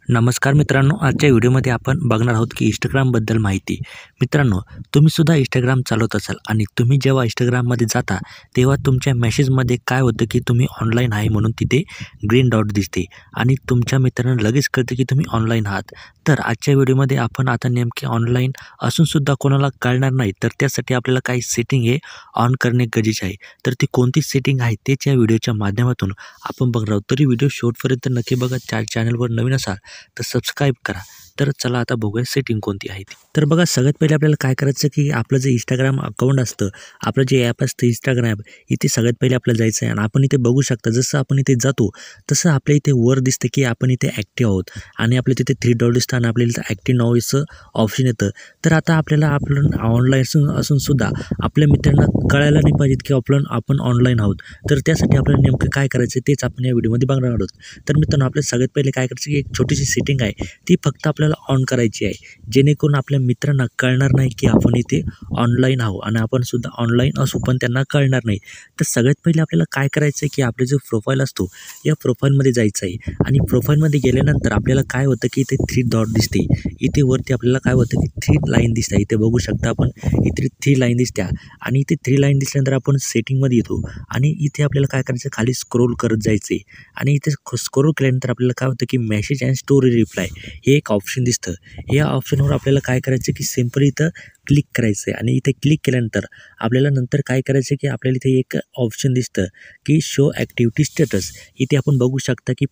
नमस्कार मित्रांनो, आजच्या व्हिडिओमध्ये आपण बघणार आहोत की इंस्टाग्रामबद्दल माहिती. मित्रांनो, तुम्हीसुद्धा इंस्टाग्राम चालवत असाल आणि तुम्ही जेव्हा इंस्टाग्राममध्ये जाता तेव्हा तुमच्या मेसेजमध्ये काय होतं की तुम्ही ऑनलाईन आहे म्हणून तिथे ग्रीन डॉट दिसते आणि तुमच्या मित्रांना लगेच कळतं की तुम्ही ऑनलाईन आहात. तर आजच्या व्हिडिओमध्ये आपण आता नेमके ऑनलाईन असूनसुद्धा कोणाला कळणार नाही, तर त्यासाठी आपल्याला काही सेटिंग हे ऑन करणे गरजेचे आहे. तर ती कोणती सेटिंग आहे तेच या व्हिडिओच्या माध्यमातून आपण बघणार आहोत. तरी व्हिडिओ शेवटपर्यंत नक्की बघा. चॅनलवर नवीन असाल तर सबस्क्राईब करा. तर चला आता बघूया सेटिंग कोणती आहे ती. तर बघा, सगळ्यात पहिले आपल्याला काय करायचं की आपलं जे इंस्टाग्राम अकाउंट असतं, आपलं जे ॲप असतं इंस्टाग्राम, इथे सगळ्यात पहिले आपल्याला जायचं आहे आणि आपण इथे बघू शकता. जसं आपण इथे जातो तसं आपल्या इथे वर दिसतं की आपण इथे ॲक्टिव्ह आहोत आणि आपल्या तिथे 3 डॉट दिसतं आणि आपल्याला इथं ॲक्टिव्ह नावाचं ऑप्शन येतं. तर आता आपण ऑनलाईन असून सुद्धा आपल्या मित्रांना कळायला नाही पाहिजेत की आपण ऑनलाईन आहोत. तर त्यासाठी आपल्याला नेमकं काय करायचं तेच आपण या व्हिडिओमध्ये बघणार आहोत. तर मित्रांनो, आपल्याला सगळ्यात पहिले काय करायचं की एक छोटीशी सेटिंग आहे, ती फक्त आपल्याला ऑन करायची आहे, जेणेकरून आपल्या मित्रांना कळणार नाही की आपण इथे ऑनलाईन आहोत आणि आपण सुद्धा ऑनलाईन असू पण त्यांना कळणार नाही. तर सगळ्यात पहिले आपल्याला काय करायचं आहे की आपले जो प्रोफाईल असतो या प्रोफाईलमध्ये जायचं आहे आणि प्रोफाईलमध्ये गेल्यानंतर आपल्याला काय होतं की इथे 3 डॉट दिसते. इथे वरती आपल्याला काय होतं की 3 लाईन दिसते. इथे बघू शकता आपण, इथे 3 लाईन दिसत्या आणि इथे 3 लाईन दिसल्यानंतर आपण सेटिंगमध्ये येतो आणि इथे आपल्याला काय करायचं, खाली स्क्रोल करत जायचं आहे आणि इथे स्क्रोल केल्यानंतर आपल्याला काय होतं की मेसेज अँड स्टोरी रिप्लाय हे एक ऑप्शन दिसतं. या ऑप्शनवर आपल्याला काय करायचं की सिम्पली इथं क्लिक करायचं आहे आणि इथे क्लिक केल्यानंतर आपल्याला नंतर काय करायचं की आपल्याला इथे एक ऑप्शन दिसतं की शो ॲक्टिव्हिटी स्टेटस. इथे आपण बघू शकता की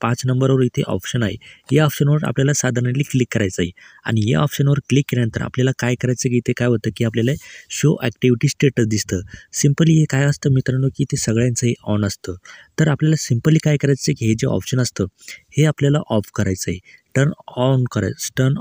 5 नंबरवर इथे ऑप्शन आहे. या ऑप्शनवर आपल्याला साधारणतली क्लिक करायचं आहे आणि या ऑप्शनवर क्लिक केल्यानंतर आपल्याला काय करायचं की इथे काय होतं की आपल्याला शो ॲक्टिव्हिटी स्टेटस दिसतं. सिम्पली हे काय असतं मित्रांनो की ते सगळ्यांचं हे ऑन असतं. तर आपल्याला सिम्पली काय करायचं की हे जे ऑप्शन असतं हे आपल्याला ऑफ करायचं आहे. टर्न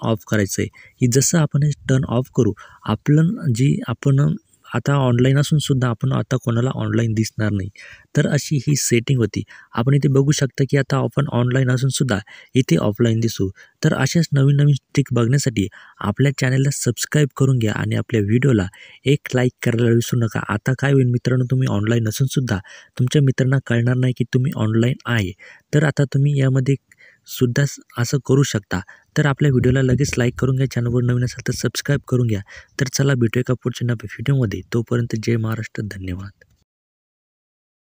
ऑफ करायचं आहे. की जसं आपण हे टर्न ऑफ करू, आपण आता ऑनलाईन असून सुद्धा आपण आता कोणाला ऑनलाईन दिसणार नाही. तर अशी ही सेटिंग होती. आपण इथे बघू शकता की आता आपण ऑनलाईन असून सुद्धा इथे ऑफलाईन दिसू. तर अशाच नवीन ट्रिक बघण्यासाठी आपल्या चॅनलला सबस्क्राईब करून घ्या आणि आपल्या व्हिडिओला एक लाईक करायला विसरू नका. आता काय होईल मित्रांनो, तुम्ही ऑनलाईन असून सुद्धा तुमच्या मित्रांना कळणार नाही की तुम्ही ऑनलाईन आहे. तर आता तुम्ही यामध्ये सुद्धा असं करू शकता. तर आपल्या व्हिडिओला लगेच लाईक करून घ्या. चॅनलवर नवीन असाल तर सबस्क्राईब करून घ्या. तर चला भेटूया एका पुढच्या नव्या व्हिडिओमध्ये. तोपर्यंत जय महाराष्ट्र. धन्यवाद.